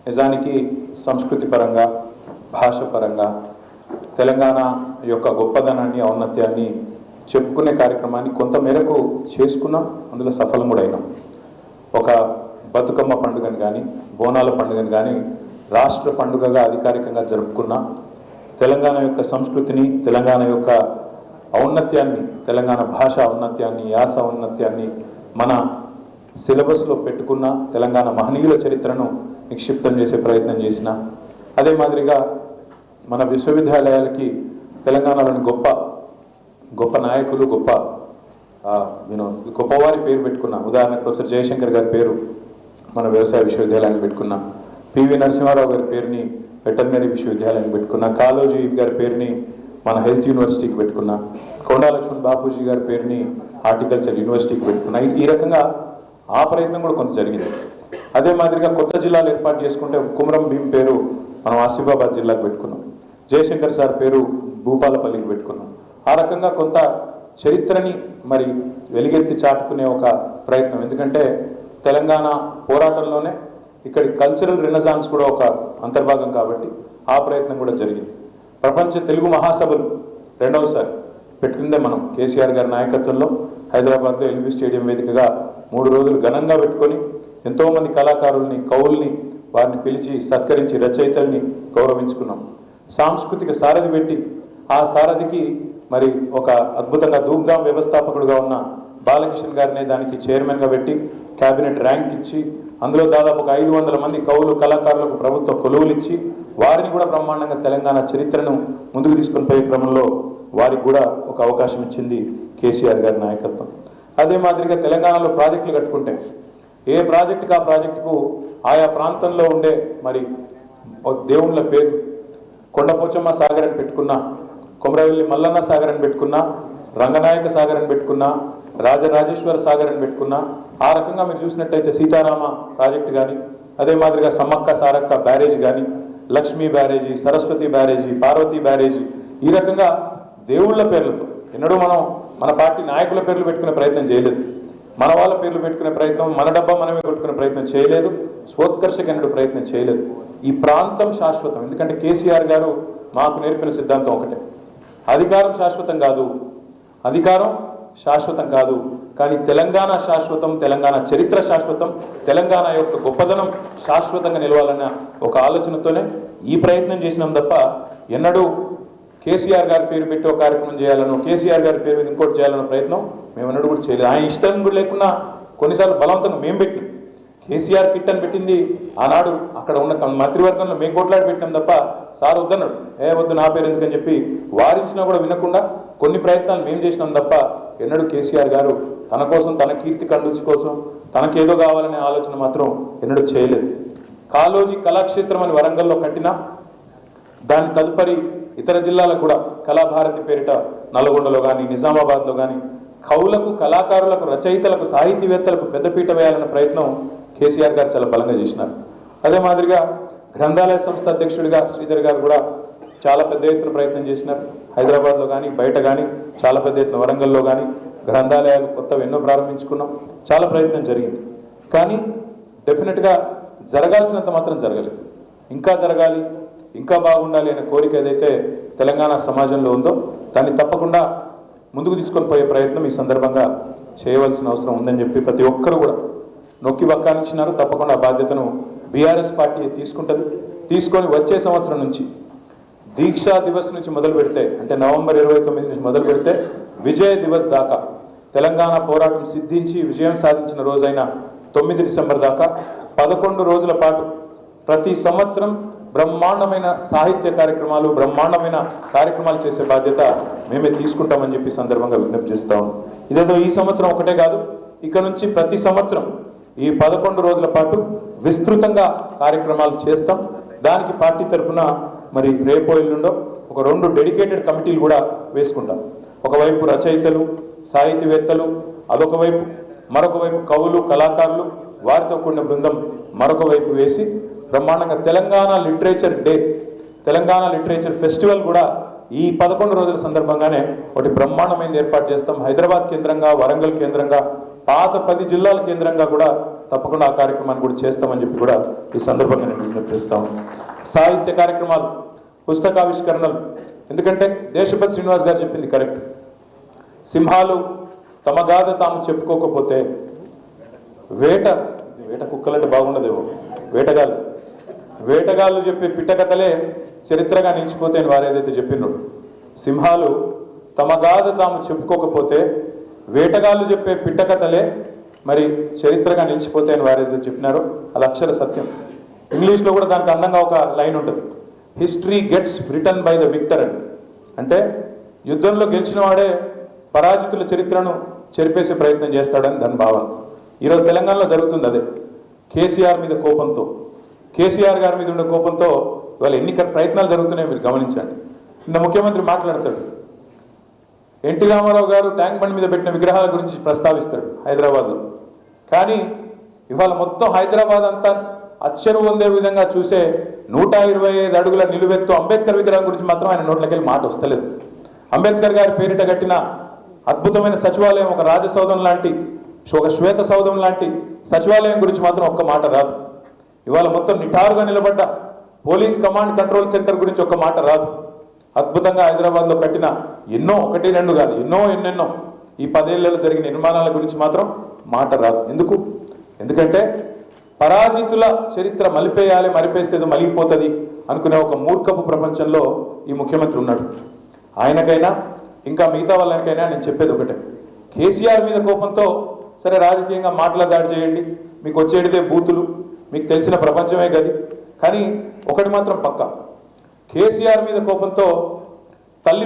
నిజానికి సంస్కృతి పరంగా భాష పరంగా తెలంగాణ యొక్క గొప్పదనాన్ని ఔన్నత్యాన్ని చెప్పుకునే కార్యక్రమాన్ని కొంత మేరకు చేసుకున్నాం, అందులో సఫలం కూడా అయినాం. ఒక బతుకమ్మ పండుగను కానీ బోనాల పండుగను కానీ రాష్ట్ర పండుగగా అధికారికంగా జరుపుకున్నాం. తెలంగాణ యొక్క సంస్కృతిని, తెలంగాణ యొక్క ఔన్నత్యాన్ని, తెలంగాణ భాష ఔన్నత్యాన్ని, యాస ఔన్నత్యాన్ని మన సిలబస్లో పెట్టుకున్న తెలంగాణ మహనీయుల చరిత్రను నిక్షిప్తం చేసే ప్రయత్నం చేసిన. అదే మాదిరిగా మన విశ్వవిద్యాలయాలకి తెలంగాణలోని గొప్ప గొప్ప నాయకులు, గొప్పవారి పేరు పెట్టుకున్న. ఉదాహరణకు ప్రొఫెసర్ జయశంకర్ గారి పేరు మన వ్యవసాయ విశ్వవిద్యాలయానికి పెట్టుకున్న, పివి నరసింహారావు గారి పేరుని వెటర్నరీ విశ్వవిద్యాలయానికి పెట్టుకున్న, కాళోజీ గారి పేరుని మన హెల్త్ యూనివర్సిటీకి పెట్టుకున్న, కొండా లక్ష్మణ్ బాపూజీ గారి పేరుని హార్టికల్చర్ యూనివర్సిటీకి పెట్టుకున్న. ఈ రకంగా ఆ ప్రయత్నం కూడా కొంత జరిగింది. అదే మాదిరిగా కొత్త జిల్లాలు ఏర్పాటు చేసుకుంటే కుమరం భీం పేరు మనం ఆసిఫాబాద్ జిల్లాకు పెట్టుకున్నాం, జయశంకర్ సార్ పేరు భూపాలపల్లికి పెట్టుకున్నాం. ఆ రకంగా కొంత చరిత్రని మరి వెలుగెత్తి చాటుకునే ఒక ప్రయత్నం. ఎందుకంటే తెలంగాణ పోరాటంలోనే ఇక్కడి కల్చరల్ రెనెసాన్స్ కూడా ఒక అంతర్భాగం కాబట్టి ఆ ప్రయత్నం కూడా జరిగింది. ప్రపంచ తెలుగు మహాసభలు రెండవసారి పెట్టుకుందే మనం కేసీఆర్ గారి నాయకత్వంలో హైదరాబాద్లో ఎల్బీ స్టేడియం వేదికగా 3 రోజులు ఘనంగా పెట్టుకొని ఎంతోమంది కళాకారుల్ని, కవుల్ని వారిని పిలిచి సత్కరించి రచయితల్ని గౌరవించుకున్నాం. సాంస్కృతిక సారథి పెట్టి ఆ సారథికి మరి ఒక అద్భుతంగా ధూమ్ధాం వ్యవస్థాపకుడుగా ఉన్న బాలకిషన్ గారిని దానికి చైర్మన్గా పెట్టి క్యాబినెట్ ర్యాంక్ ఇచ్చి అందులో దాదాపు ఒక 500 మంది కవులు, కళాకారులకు ప్రభుత్వ కొలువులు ఇచ్చి వారిని కూడా బ్రహ్మాండంగా తెలంగాణ చరిత్రను ముందుకు తీసుకొని పోయే క్రమంలో వారికి కూడా ఒక అవకాశం ఇచ్చింది కేసీఆర్ గారి నాయకత్వం. అదే మాదిరిగా తెలంగాణలో ప్రాజెక్టులు కట్టుకుంటే ఏ ప్రాజెక్టుకు ఆ ప్రాజెక్టుకు ఆయా ప్రాంతంలో ఉండే మరి దేవుళ్ళ పేరు, కొండపోచమ్మ సాగర్ అని పెట్టుకున్నా, కొమరవెల్లి మల్లన్న సాగర్ అని పెట్టుకున్నా, రంగనాయక సాగర్ అని పెట్టుకున్నా, రాజరాజేశ్వర సాగర్ అని పెట్టుకున్నా. ఆ రకంగా మీరు చూసినట్టయితే సీతారామ ప్రాజెక్టు కానీ, అదే మాదిరిగా సమ్మక్క సారక్క బ్యారేజ్ కానీ, లక్ష్మీ బ్యారేజీ, సరస్వతి బ్యారేజీ, పార్వతీ బ్యారేజీ, ఈ రకంగా దేవుళ్ళ పేర్లతో ఎన్నడూ మనం మన పార్టీ నాయకుల పేర్లు పెట్టుకునే ప్రయత్నం చేయలేదు. మన వాళ్ళ పేర్లు పెట్టుకునే ప్రయత్నం, మన డబ్బా మనమే కొట్టుకునే ప్రయత్నం చేయలేదు. స్వోత్కర్షకు ఎన్నడూ ప్రయత్నం చేయలేదు. ఈ ప్రాంతం శాశ్వతం. ఎందుకంటే కేసీఆర్ గారు మాకు నేర్పిన సిద్ధాంతం ఒకటే, అధికారం శాశ్వతం కాదు, అధికారం శాశ్వతం కాదు, కానీ తెలంగాణ శాశ్వతం, తెలంగాణ చరిత్ర శాశ్వతం, తెలంగాణ యొక్క గొప్పదనం శాశ్వతంగా నిలవాలన్న ఒక ఆలోచనతోనే ఈ ప్రయత్నం చేసినాం తప్ప ఎన్నడూ కేసీఆర్ గారి పేరు పెట్టి ఒక కార్యక్రమం చేయాలనో, కేసీఆర్ గారి పేరు మీద ఇంకోటి చేయాలన్న ప్రయత్నం మేము ఎన్నడూ కూడా చేయలేదు. ఆయన ఇష్టం కూడా లేకున్నా కొన్నిసార్లు బలవంతంగా మేము పెట్టినాం. కేసీఆర్ కిట్ అని పెట్టింది ఆనాడు అక్కడ ఉన్న మంత్రివర్గంలో మేము కొట్లాడి పెట్టినాం తప్ప సార్ వద్దన్నాడు, వద్దు నా పేరు ఎందుకని చెప్పి వారించినా కూడా వినకుండా కొన్ని ప్రయత్నాలు మేము చేసినాం తప్ప ఎన్నడూ కేసీఆర్ గారు తన కోసం, తన కీర్తి కండుచి కోసం, తనకేదో కావాలనే ఆలోచన మాత్రం ఎన్నడూ చేయలేదు. కాళోజీ కళాక్షేత్రం అని వరంగల్లో కట్టినా దాని తదుపరి ఇతర జిల్లాలకు కూడా కళాభారతి పేరిట నల్గొండలో కానీ, నిజామాబాద్లో కానీ కవులకు, కళాకారులకు, రచయితలకు, సాహితీవేత్తలకు పెద్దపీట వేయాలన్న ప్రయత్నం కేసీఆర్ గారు చాలా బలంగా చేసినారు. అదే మాదిరిగా గ్రంథాలయ సంస్థ అధ్యక్షుడిగా శ్రీధర్ గారు కూడా చాలా పెద్ద ఎత్తున ప్రయత్నం చేసినారు. హైదరాబాద్లో కానీ, బయట కానీ చాలా పెద్ద ఎత్తున, వరంగల్లో కానీ గ్రంథాలయాలు కొత్తవి ఎన్నో ప్రారంభించుకున్నాం. చాలా ప్రయత్నం జరిగింది. కానీ డెఫినెట్గా జరగాల్సినంత మాత్రం జరగలేదు. ఇంకా జరగాలి, ఇంకా బాగుండాలి అనే కోరిక ఏదైతే తెలంగాణ సమాజంలో ఉందో దాన్ని తప్పకుండా ముందుకు తీసుకొని పోయే ప్రయత్నం ఈ సందర్భంగా చేయవలసిన అవసరం ఉందని చెప్పి ప్రతి ఒక్కరు కూడా నొక్కి వక్కానించినారు. తప్పకుండా ఆ బాధ్యతను బీఆర్ఎస్ పార్టీ తీసుకుంటుంది. తీసుకొని వచ్చే సంవత్సరం నుంచి దీక్షా దివస్ నుంచి మొదలు పెడితే, అంటే నవంబర్ 29 నుంచి మొదలు పెడితే విజయ దివస్ దాకా, తెలంగాణ పోరాటం సిద్ధించి విజయం సాధించిన రోజైన 9 డిసెంబర్ దాకా 11 రోజుల పాటు ప్రతి సంవత్సరం బ్రహ్మాండమైన సాహిత్య కార్యక్రమాలు, బ్రహ్మాండమైన కార్యక్రమాలు చేసే బాధ్యత మేమే తీసుకుంటామని చెప్పి సందర్భంగా విజ్ఞప్తి చేస్తాం. ఇదేదో ఈ సంవత్సరం ఒకటే కాదు, ఇక నుంచి ప్రతి సంవత్సరం ఈ 11 రోజుల పాటు విస్తృతంగా కార్యక్రమాలు చేస్తాం. దానికి పార్టీ తరఫున మరి రేపో ఎల్లుండో ఒక 2 డెడికేటెడ్ కమిటీలు కూడా వేసుకుంటాం. ఒకవైపు రచయితలు, సాహితీవేత్తలు, అదొక వైపు, మరొక వైపు కవులు, కళాకారులు, వారితో కూడిన బృందం మరొక వైపు వేసి బ్రహ్మాండంగా Telangana literature day, Telangana literature festival కూడా ఈ 11 రోజుల సందర్భంగానే ఒకటి బ్రహ్మాండమైన ఏర్పాటు చేస్తాం. హైదరాబాద్ కేంద్రంగా, వరంగల్ కేంద్రంగా, పాత 10 జిల్లాల కేంద్రంగా కూడా తప్పకుండా ఆ కార్యక్రమాన్ని కూడా చేస్తామని చెప్పి కూడా ఈ సందర్భంగా నేను విజ్ఞప్తి చేస్తాను. సాహిత్య కార్యక్రమాలు, పుస్తకావిష్కరణలు, ఎందుకంటే దేశపతి శ్రీనివాస్ గారు చెప్పింది కరెక్ట్. సింహాలు తమ గాథ తాము చెప్పుకోకపోతే వేట కుక్కలంటే బాగుండదేమో, వేటగాళ్ళు చెప్పే పిట్టకథలే చరిత్రగా నిలిచిపోతే అని వారు ఏదైతే చెప్పినారు, సింహాలు తమ గాథ తాము చెప్పుకోకపోతే వేటగాళ్ళు చెప్పే పిట్టకథలే మరి చరిత్రగా నిలిచిపోతే అని వారు ఏదైతే చెప్పినారో అది అక్షర సత్యం. ఇంగ్లీష్లో కూడా దానికి అందంగా ఒక లైన్ ఉంటుంది, history gets written by the victor అని. అంటే యుద్ధంలో గెలిచిన వాడే పరాజితుల చరిత్రను చెరిపేసే ప్రయత్నం చేస్తాడని దాని భావన. ఈరోజు తెలంగాణలో జరుగుతుంది అదే. కేసీఆర్ మీద కోపంతో, కేసీఆర్ గారి మీద ఉండే కోపంతో ఇవాళ ఎన్నికల ప్రయత్నాలు జరుగుతున్నాయి, మీరు గమనించండి. నిన్న ముఖ్యమంత్రి మాట్లాడతాడు, ఎన్టీ రామారావు గారు ట్యాంక్ బండ్ మీద పెట్టిన విగ్రహాల గురించి ప్రస్తావిస్తాడు హైదరాబాద్లో. కానీ ఇవాళ మొత్తం హైదరాబాద్ అంతా అచ్చరు పొందే విధంగా చూసే 125 అడుగుల నిలువెత్తు అంబేద్కర్ విగ్రహం గురించి మాత్రం ఆయన నోట్లకెళ్ళి మాట వస్తలేదు. అంబేద్కర్ గారి పేరిట కట్టిన అద్భుతమైన సచివాలయం, ఒక రాజసౌధం లాంటి, ఒక శ్వేత సౌధం లాంటి సచివాలయం గురించి మాత్రం ఒక్క మాట రాదు. ఇవాళ మొత్తం నిటారుగా నిలబడ్డ పోలీస్ కమాండ్ కంట్రోల్ సెంటర్ గురించి ఒక్క మాట రాదు. అద్భుతంగా హైదరాబాద్లో కట్టిన ఎన్నో, 1, 2 కాదు, ఎన్నెన్నో ఈ 10 ఏళ్లలో జరిగిన నిర్మాణాల గురించి మాత్రం మాట రాదు. ఎందుకంటే పరాజితుల చరిత్ర మలిపేయాలి, మరిపేస్తే ఏదో మలిగిపోతుంది అనుకునే ఒక మూర్ఖపు ప్రపంచంలో ఈ ముఖ్యమంత్రి ఉన్నాడు. ఆయనకైనా ఇంకా మిగతా వాళ్ళకైనా నేను చెప్పేది ఒకటే, కేసీఆర్ మీద కోపంతో సరే రాజకీయంగా మాటల దాడి చేయండి, మీకు వచ్చేటిదే బూతులు, మీకు తెలిసిన ప్రపంచమే గది. కానీ ఒకటి మాత్రం పక్కా, కేసీఆర్ మీద కోపంతో తల్లి